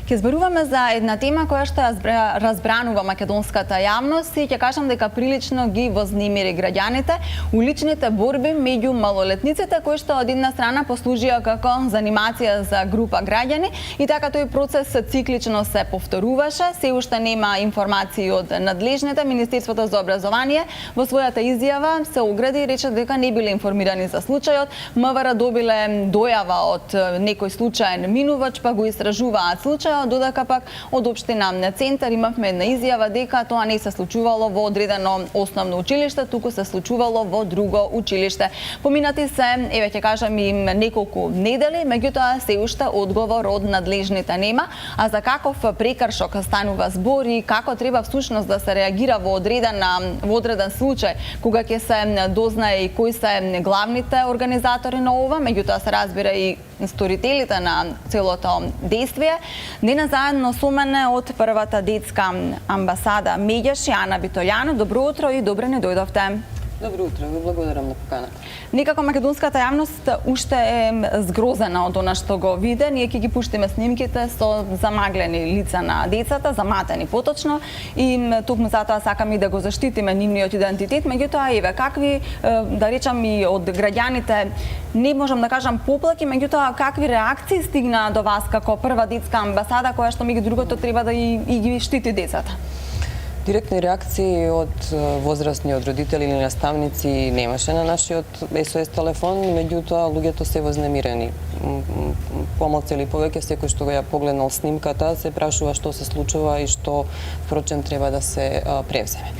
Ќе зборуваме за една тема која што разбранува македонската јавност и ќе кажам дека прилично ги вознемири граѓаните уличните борби меѓу малолетниците кои што од една страна послужија како занимација за група граѓани и така тој процес циклично се повторуваше. Се уште нема информации од надлежните. Министерството за образование во својата изјава се огради и рече дека не биле информирани за случајот. МВР добиле дојава од некој случаен минувач, па го истражуваат случајот, додека пак од општина Центар имавме една изјава дека тоа не се случувало во одредено основно училиште, туку се случувало во друго училиште. Поминати се, еве ќе кажам им неколку недели, меѓутоа се уште одговор од надлежните нема, а за каков прекршок станува збор и како треба всушност да се реагира во одреден случај, кога ќе се дознае и кои се главните организатори на ова, меѓутоа се разбира и сторителите на целото действие. Денес заедно со мене од првата детска амбасада Меѓаш, Ана Битојано. Добро утро и добре не дојдовте. Добро утро, ви благодарам на поканата. Некако македонската јавност уште е згрозена од она што го виде. Ние ќе ги пуштиме снимките со замаглени лица на децата, заматени поточно, и токму затоа сакаме и да го заштитиме нивниот идентитет. Меѓутоа, еве, какви, да речам и од граѓаните, не можам да кажам поплаки, меѓутоа какви реакции стигна до вас како прва детска амбасада, која што меѓу другото треба да и ги штити децата? Директни реакции од возрастни, од родители или наставници немаше на нашиот СОС телефон, меѓутоа луѓето се вознемирени. Помалку или повеќе секој што го ја погледнал снимката се прашува што се случува и што впрочем треба да се превземе.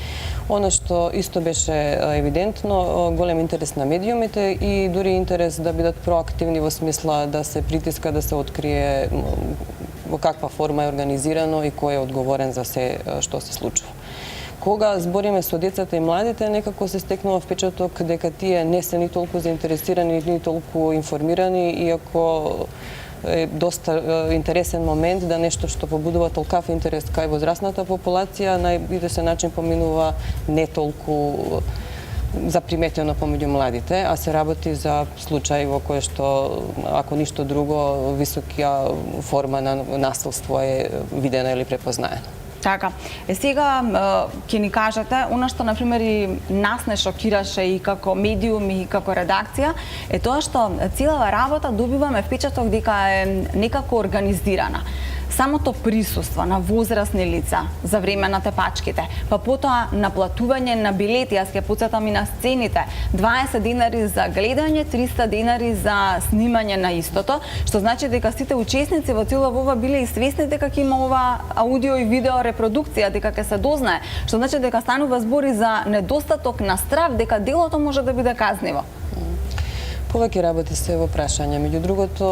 Оно што исто беше евидентно, голем интерес на медиумите и дури интерес да бидат проактивни во смисла да се притиска да се открие во каква форма е организирано и кој е одговорен за се што се случува. Кога збориме со децата и младите, некако се стекнува впечаток дека тие не се ни толку заинтересирани, ни толку информирани, иако е доста интересен момент да нешто што побудува толкав интерес кај возрастната популација, најбитесен начин поминува не толку заприметено помеѓу младите, а се работи за случај во кој што, ако ништо друго, високија форма на насилство е видена или препознаена. Така. Сега ќе ни кажете, она што например и нас не шокираше и како медиум и како редакција, е тоа што целава работа добиваме впечаток дека е некако организирана. Самото присуство на возрастни лица за време на тепачките, па потоа наплатување на билети, јас ќе потсетам и на сцените, 20 денари за гледање, 300 денари за снимање на истото, што значи дека сите учесници во цело ова биле и свесни дека ќе има ова аудио и видео репродукција, дека ќе се дознае, што значи дека станува збори за недостаток на страв, дека делото може да биде казниво. Повеќе работи се во прашање. Меѓу другото,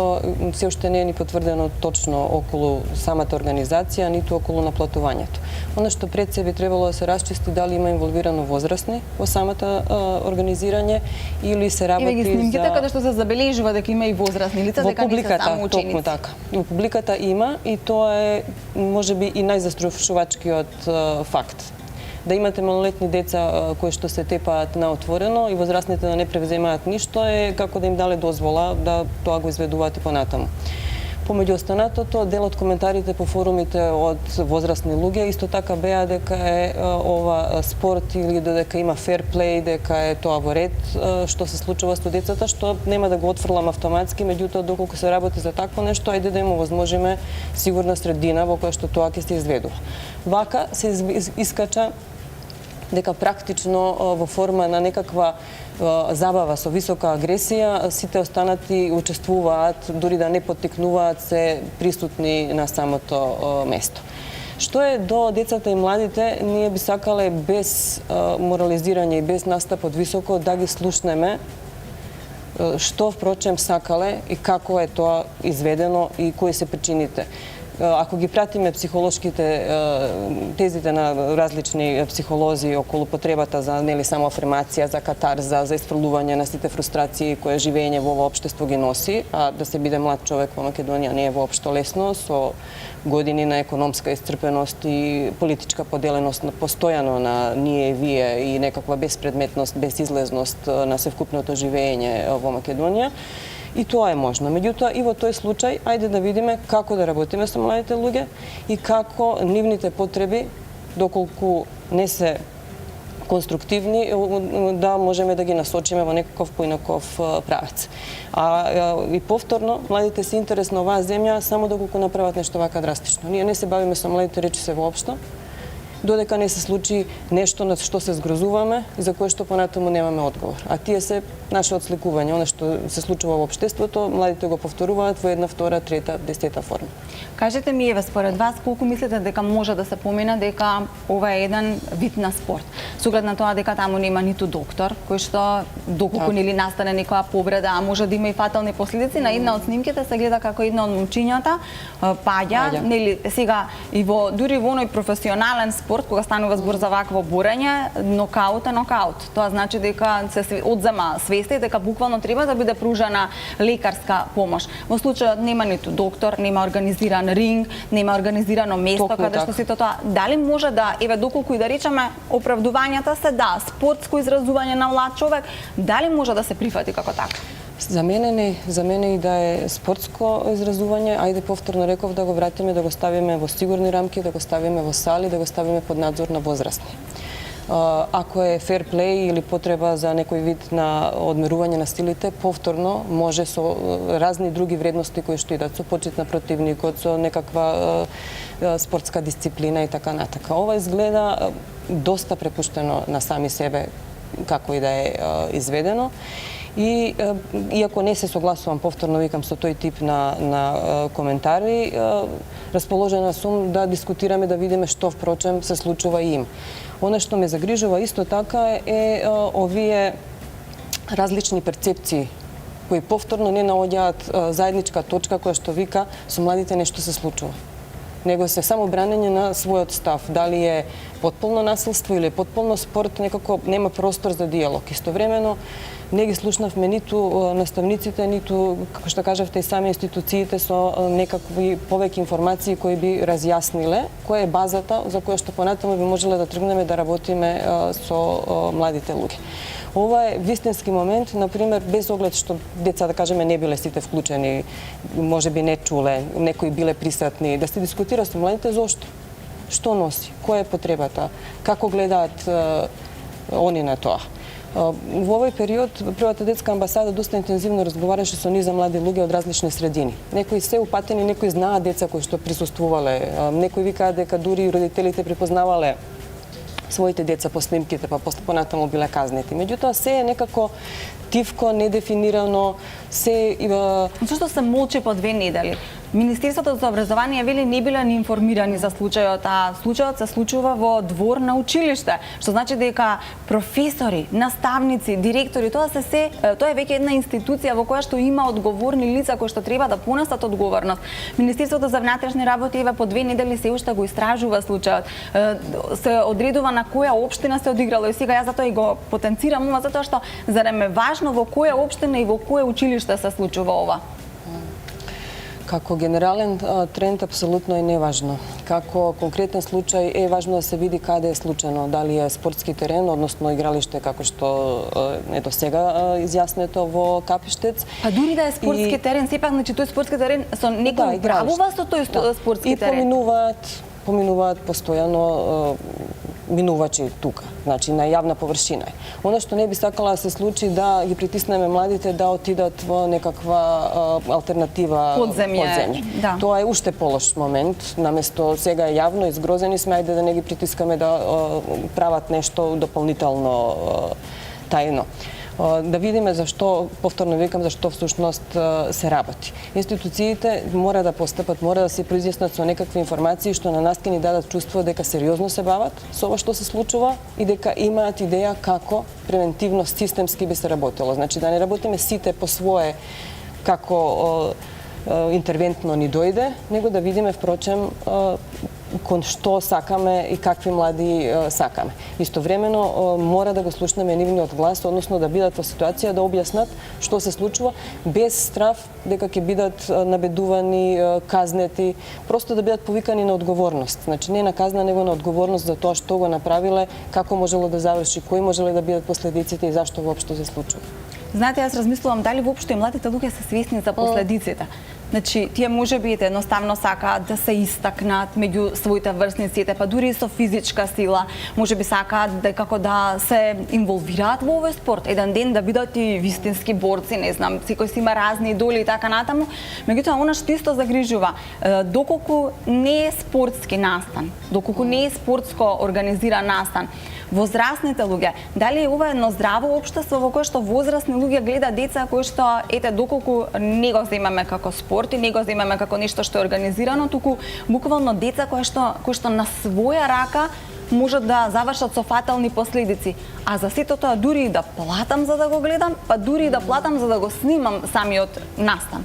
се уште не е ни потврдено точно околу самата организација, ниту околу наплатувањето. Оно што пред се би требало да се расчисти дали има инволвирано возрастни во самата организирање или се работи за... И снимките каде што се забележува дека има и возрастни лица, дека не се само ученици. Токму така. Во публиката има и тоа е можеби и најзастрашувачкиот факт. Да имате малолетни деца кои што се тепаат на отворено и возрастните да не превземаат ништо е како да им дале дозвола да тоа го изведуваат и понатаму. Помеѓу останатото, дел од коментарите по форумите од возрастни луѓе исто така беа дека е ова спорт или дека има фер плей, дека е тоа во ред што се случува со децата, што нема да го отфрлам автоматски, меѓутоа доколку се работи за такво нешто, ајде да им овозможиме сигурна средина во која што тоа ќе се изведува. Вака се искача дека практично во форма на некаква забава со висока агресија, сите останати учествуваат, дури да не поттикнуваат, се присутни на самото место. Што е до децата и младите, ние би сакале без морализирање и без настап од високо да ги слушнеме што впрочем сакале и како е тоа изведено и кои се причините. Ако ги пратиме психолошките тезите на различни психолози околу потребата за нели само афирмација, за катарза, за испрлување на сите фрустрации кои живење во ова општество ги носи, а да се биде млад човек во Македонија не е воопшто лесно, со години на економска исцрпеност и политичка поделеност постојано на ние и вие и некаква безпредметност, безизлезност на севкупното живење во Македонија. И тоа е можно. Меѓутоа, и во тој случај, ајде да видиме како да работиме со младите луѓе и како нивните потреби, доколку не се конструктивни, да можеме да ги насочиме во некаков поинаков правец. И повторно, младите се интерес на оваа земја само доколку направат нешто вака драстично. Ние не се бавиме со младите речиси воопшто, додека не се случи нешто на што се згрозуваме и за кое што понатаму немаме одговор. А тие се наше отсликување, она што се случува во општеството, младите го повторуваат во една, втора, трета, 10-та форма. Кажете ми, еве, според вас, колку мислите дека може да се помине дека ова е еден вид на спорт? Со оглед на тоа дека таму нема ниту доктор, кој што доколку нели настане некоја повреда, а може да има и фатални последици, на една од снимките се гледа како една од момчињата паѓа, нели сега и во дури во оној професионален спорт, кога станува збор за вакво борење, нокаут е нокаут. Тоа значи дека се одзема свеста и дека буквално треба да биде пружена лекарска помош. Во случајот нема ниту доктор, нема организиран ринг, нема организирано место каде што сето тоа. Дали може да, еве, доколку и да речеме, оправдувањата се да, спортско изразување на млад човек, дали може да се прифати како така? За мене не, за мене и да е спортско изразување, ајде повторно реков да го вратиме, да го ставиме во сигурни рамки, да го ставиме во сали, да го ставиме под надзор на возрастни. Ако е фер плей или потреба за некој вид на одмерување на стилите, повторно може со разни други вредности кои што идат, со почит на противникот, со некаква спортска дисциплина и така натака. Ова изгледа доста препуштено на сами себе, како и да е изведено. И иако не се согласувам, повторно викам, со тој тип на коментари, расположена сум да дискутираме, да видиме што впрочем се случува и им. Оно што ме загрижува исто така е овие различни перцепции кои повторно не наоѓаат заедничка точка која што вика со младите нешто се случува. Него се само бранење на својот став. Дали е потполно насилство или потполно спорт, некако нема простор за диалог. Истовремено не ги слушнавме ниту наставниците, ниту, како што кажавте, и сами институциите со некакви повеќе информации кои би разјасниле која е базата за која што понатаму би можеле да тргнеме да работиме со младите луѓе. Ова е вистински момент, например, без оглед што деца, да кажеме, не биле сите вклучени, можеби не чуле, некои биле присатни, да се дискутира со младите зошто, што носи, која е потребата, како гледаат они на тоа. Во овој период првата детска амбасада доста интензивно разговараше со низа млади луѓе од различни средини. Некои се упатени, некои знаат деца кои што присуствувале, некои викаат дека дури родителите препознавале своите деца по снимките, па понатаму биле казнети. Меѓутоа се е некако тивко, недефинирано, се... Зошто се молчи по 2 недели? Министерството за образование вели не биле ни информирани за случајот, а случајот се случува во двор на училиште, што значи дека професори, наставници, директори, тоа е веќе една институција во која што има одговорни лица кои што треба да понесат одговорност. Министерството за внатрешни работи еве по 2 недели се уште го истражува случајот. Се одредува на која општина се одиграло и сега јас затоа и го потенцирам ова затоа што зарем е важно во која општина и во кое училиште се случува ова. Како генерален тренд апсолутно е неважно. Како конкретен случај е важно да се види каде е случено, дали е спортски терен, односно игралиште како што е до сега изјаснето во Капиштец. Па дури да е спортски терен, сепак значи тој спортски терен со некој управува со тој спортски терен. И поминуваат постојано минувачи тука, значи на јавна површина. Оно што не би сакала да се случи да ги притиснеме младите да отидат во некаква алтернатива подземје. Да. Тоа е уште полош момент, наместо сега е јавно изгрозени сме, ајде да не ги притискаме да прават нешто дополнително тајно. Да видиме зашто, повторно викам, зашто всушност се работи. Институциите мора да постапат, мора да се произјаснат со некакви информации што на нас ќе ни дадат чувство дека сериозно се бават со ова што се случува и дека имаат идеја како превентивно, системски би се работело. Значи да не работиме сите по свое како интервентно ни дојде, него да видиме впрочем кон што сакаме и какви млади сакаме. Истовремено мора да го слушнеме нивниот глас, односно да бидат во ситуација да објаснат што се случува без страв дека ќе бидат набедувани, казнети, просто да бидат повикани на одговорност. Значи не на казна, него на одговорност за тоа што го направиле, како можело да заврши, кои можеле да бидат последиците и зашто воопшто се случува. Знаете, јас размислувам дали воопшто и младите луѓе се свесни за последиците. Значи, тие може би едноставно сакаат да се истакнат меѓу своите врсниците, па дури и со физичка сила, може би сакаат да како да се инволвираат во овој спорт, еден ден да бидат и вистински борци, не знам, секој си има разни идоли и така натаму. Меѓутоа, она што исто загрижува, доколку не е спортски настан, доколку не е спортско организиран настан, возрастните луѓе, дали ова е едно здраво општество во кое што возрастни луѓе гледа деца кои што ете доколку не го земаме како спорт и не го земаме како нешто што е организирано, туку буквално деца кои што на своја рака можат да завршат со фатални последици. А за сето тоа дури и да платам за да го гледам, па дури и да платам за да го снимам самиот настан.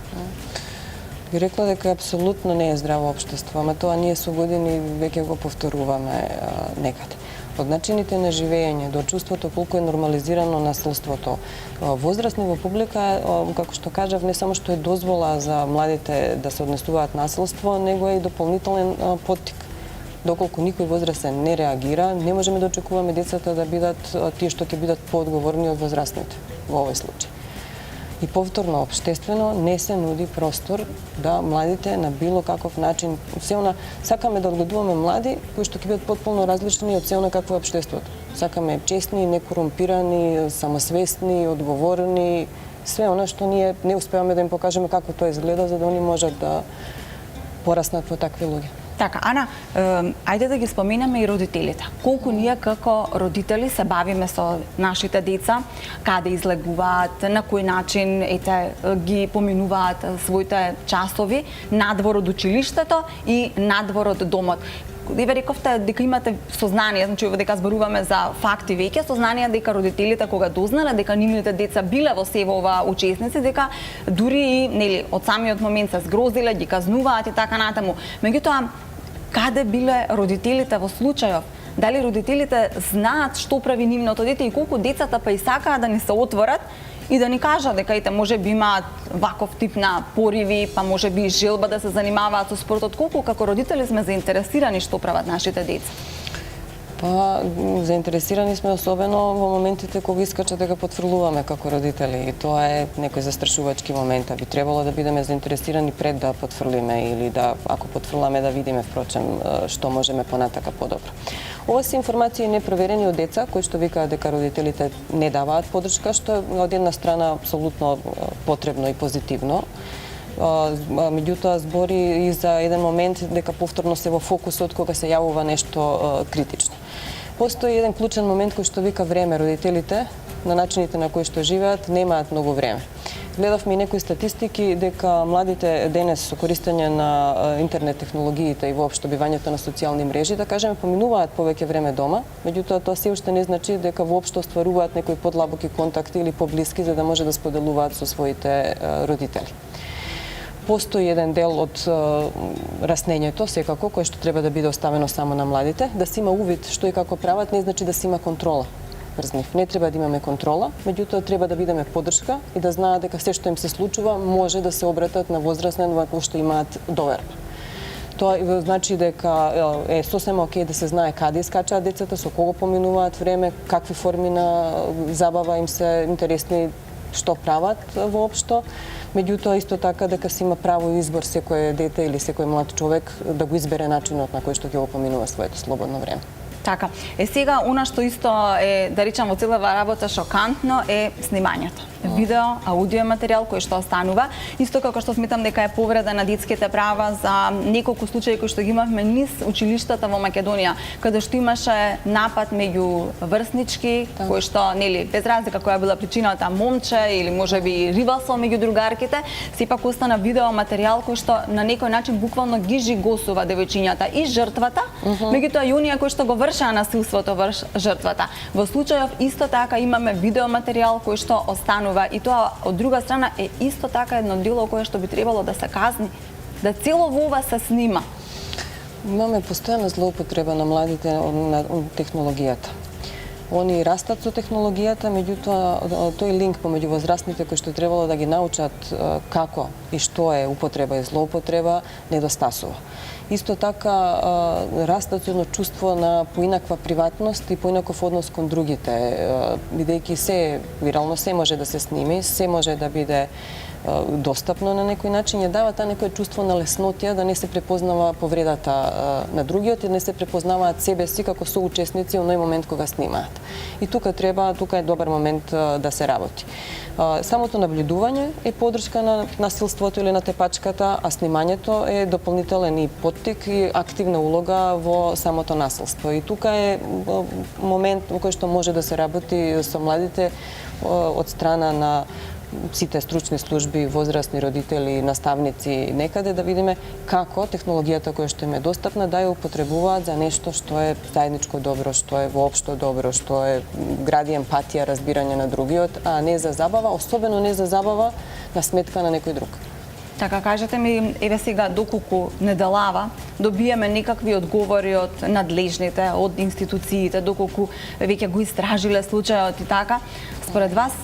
Би рекла дека апсолутно не е здраво општество, ама тоа ние со години веќе го повторуваме некаде. Од начините на живење до чувството колку е нормализирано насилството. Возрастни во публика, како што кажав, не само што е дозвола за младите да се однесуваат насилство, него е и дополнителен поттик. Доколку никој возрастен не реагира, не можеме да очекуваме децата да бидат тие што ќе бидат поодговорни од возрастните во овој случај. И повторно, општествено не се нуди простор да младите на било каков начин, сакаме да одгледуваме млади кои што ќе бидат потполно различни од сеона какво е општеството. Сакаме честни, некорумпирани, самосвесни, одговорни, све она што ние не успеваме да им покажеме како тоа изгледа за да они можат да пораснат во такви луѓе. Така, Ана, ајде да ги споменаме и родителите. Колку ние како родители се бавиме со нашите деца, каде излегуваат, на кој начин ги поминуваат своите часови надвор од училиштето и надвор од домот. Вие рековте дека имате сознание, значи дека зборуваме за факти веќе, сознание дека родителите кога дознале дека нивните деца биле во ова учесници, дека дури и нели од самиот момент се згрозиле, ги казнуваат и така натаму. Меѓутоа, каде биле родителите во случајов? Дали родителите знаат што прави нивното дете и колку децата па и сакаат да ни се отворат и да ни кажат дека може би имаат ваков тип на пориви, па може би желба да се занимаваат со спортот, колку како родители сме заинтересирани што прават нашите деца? Па, заинтересирани сме особено во моментите кога искачат да го потфрлуваме како родители и тоа е некој застрашувачки момент, а би требало да бидеме заинтересирани пред да потфрлиме или да, ако потфрламе, да видиме впрочем што можеме понатака подобро. Ова се информации непроверени од деца кои што викаат дека родителите не даваат поддршка, што е од една страна апсолутно потребно и позитивно. Меѓутоа збори и за еден момент дека повторно се во фокусот кога се јавува нешто критично. Постои еден клучен момент кој што вика време. Родителите на начините на кои што живеат немаат многу време. Гледавме и некои статистики дека младите денес со користење на интернет технологиите и воопшто бивањето на социјални мрежи, да кажеме, поминуваат повеќе време дома, меѓутоа тоа се уште не значи дека воопшто остваруваат некои подлабоки контакти или поблиски за да може да споделуваат со своите родители. Постои еден дел од раснењето, секако, кое што треба да биде оставено само на младите, да се има увид што и како прават, не значи да се има контрола врз нив. Не треба да имаме контрола, меѓутоа треба да бидеме поддршка и да знаат дека се што им се случува може да се обратат на возрастен во кој што имаат доверба. Тоа значи дека е сосема окей да се знае каде искачаат децата, со кого поминуваат време, какви форми на забава им се интересни, што прават воопшто. Меѓутоа исто така дека се има право избор секој дете или секој млад човек да го избере начинот на кој што ќе го поминува своето слободно време. Така. Сега, она што исто е, да речам, во целава работа шокантно е снимањето. Видео, аудио материјал кој што останува. Исто како што сметам дека е повреда на детските права за неколку случаи кои што ги имавме низ училиштата во Македонија, каде што имаше напад меѓу врснички, кои што, нели, без разлика која била причината, момче или можеби ривалство меѓу другарките, сепак остана видео материјал кој што на некој начин буквално ги жигосува девојчињата и жртвата, меѓутоа и оние кои што го вршаа насилството врз жртвата. Во случајов исто така имаме видео материјал кој што останува и тоа од друга страна е исто така едно дело кое што би требало да се казни, да цело во ова се снима. Имаме постојана злоупотреба на младите на технологијата. Они растат со технологијата, меѓутоа тој линк помеѓу возрастните кои што требало да ги научат како и што е употреба и злоупотреба недостасува. Исто така растат со едно чувство на поинаква приватност и поинаков однос кон другите, бидејќи се вирално, се може да се сними, се може да биде достапно на некој начин, ја дава таа некој чувство на леснотија, да не се препознава повредата на другиот и да не се препознаваат себе си како соучесници во оној момент кога снимаат. И тука е добар момент да се работи. Самото наблюдување е подршка на насилството или на тепачката, а снимањето е дополнителен и поттик и активна улога во самото насилство. И тука е момент во кој што може да се работи со младите од страна на сите стручни служби, возрастни родители, наставници, некаде да видиме како технологијата која што им е достапна да ја употребуваат за нешто што е заедничко добро, што е воопшто добро, што е гради емпатија, разбирање на другиот, а не за забава, особено не за забава на сметка на некој друг. Така, кажете ми, еве сега, доколку не делава, добиеме некакви одговори од надлежните, од институциите, доколку веќе го истражиле случајот и така. Според вас,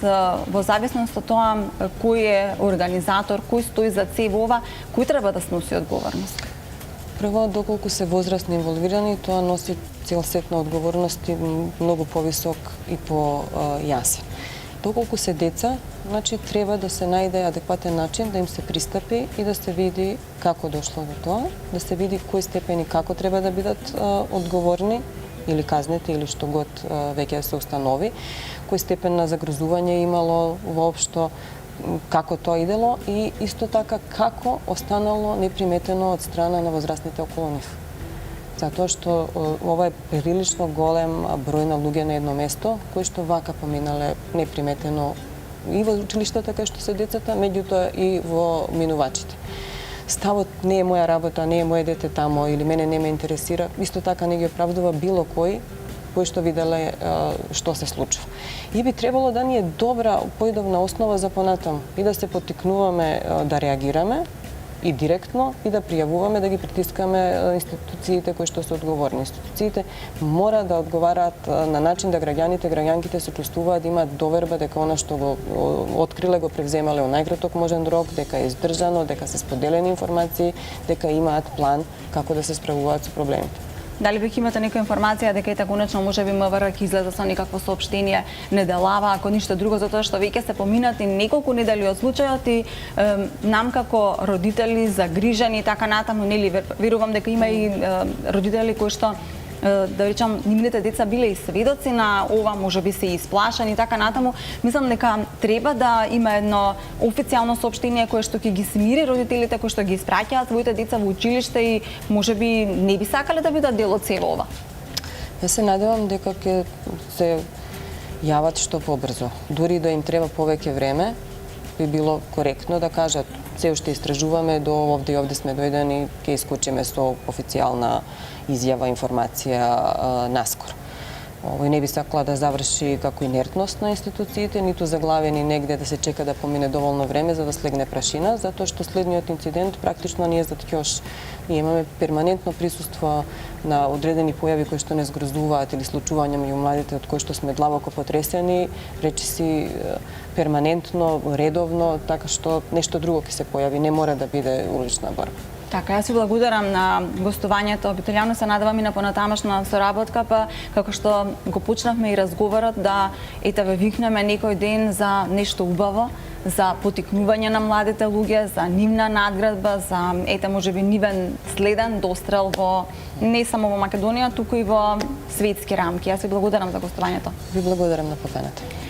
во зависност од тоа кој е организатор, кој стои за цел ова, кој треба да сноси одговорност? Прво, доколку се возрастни инволвирани, тоа носи цел сет на одговорности многу повисок и по-јасен. Доколку се деца, значи треба да се најде адекватен начин да им се пристапи и да се види како дошло до тоа, да се види кои степени како треба да бидат одговорни или казнети или што год веќе се установи, кој степен на загрозување имало воопшто, како тоа идело и исто така како останало неприметено од страна на возрастните околу нив. Затоа што ова е прилично голем број на луѓе на едно место, кои што вака поминале неприметено и во училиштата кај што се децата, меѓутоа и во минувачите. Ставот не е моја работа, не е моје дете тамо или мене не ме интересира, исто така не ги оправдува било кој што виделе што се случува. И би требало да ни е добра поидовна основа за понатаму и да се поттикнуваме да реагираме и директно и да пријавуваме, да ги притискаме институциите кои што се одговорни. Институциите мора да одговараат на начин да граѓаните се чувствуваат да имаат доверба дека она што го откриле го превземале во најкраток можен рок, дека е издржано, дека се споделени информации, дека имаат план како да се справуваат со проблемите. Дали веќе имате некоја информација дека ете конечно можеби МВР ќе излезе со некакво соопштение, не делава, ако ништо друго, затоа што веќе се поминати неколку недели од случајот и нам како родители загрижени и така натаму, нели верувам дека има и родители кои што да речам, нивните деца биле и сведоци на ова, можеби се исплашени и така натаму. Мислам дека треба да има едно официјално соопштение кое што ќе ги смири родителите кои што ги испраќаат своите деца во училиште и можеби не би сакале да бидат дел од цело ова. Јас се надевам дека ќе се јават што побрзо. Дури да им треба повеќе време, би било коректно да кажат се уште истражуваме, до овде и овде сме дојдени, ќе искочиме со официјална изјава, информација наскоро. Овој не би сакала да заврши како инертност на институциите, ниту заглавени негде да се чека да помине доволно време за да слегне прашина, затоа што следниот инцидент практично ни е зад ќош. Ние имаме перманентно присуство на одредени појави кои што не згрозуваат или случувања меѓу младите од кои што сме длабоко потресени, речиси перманентно, редовно, така што нешто друго ќе се појави, не мора да биде улична борба. Така, јас ви благодарам на гостувањето. Обителјано се надевам и на понатамошна соработка, па како што го почнавме и разговорот да ве викнеме некој ден за нешто убаво, за поттикнување на младите луѓе, за нивна надградба, за можеби нивен следен дострел во не само во Македонија, туку и во светски рамки. Јас ви благодарам за гостувањето. Ви благодарам на поканата.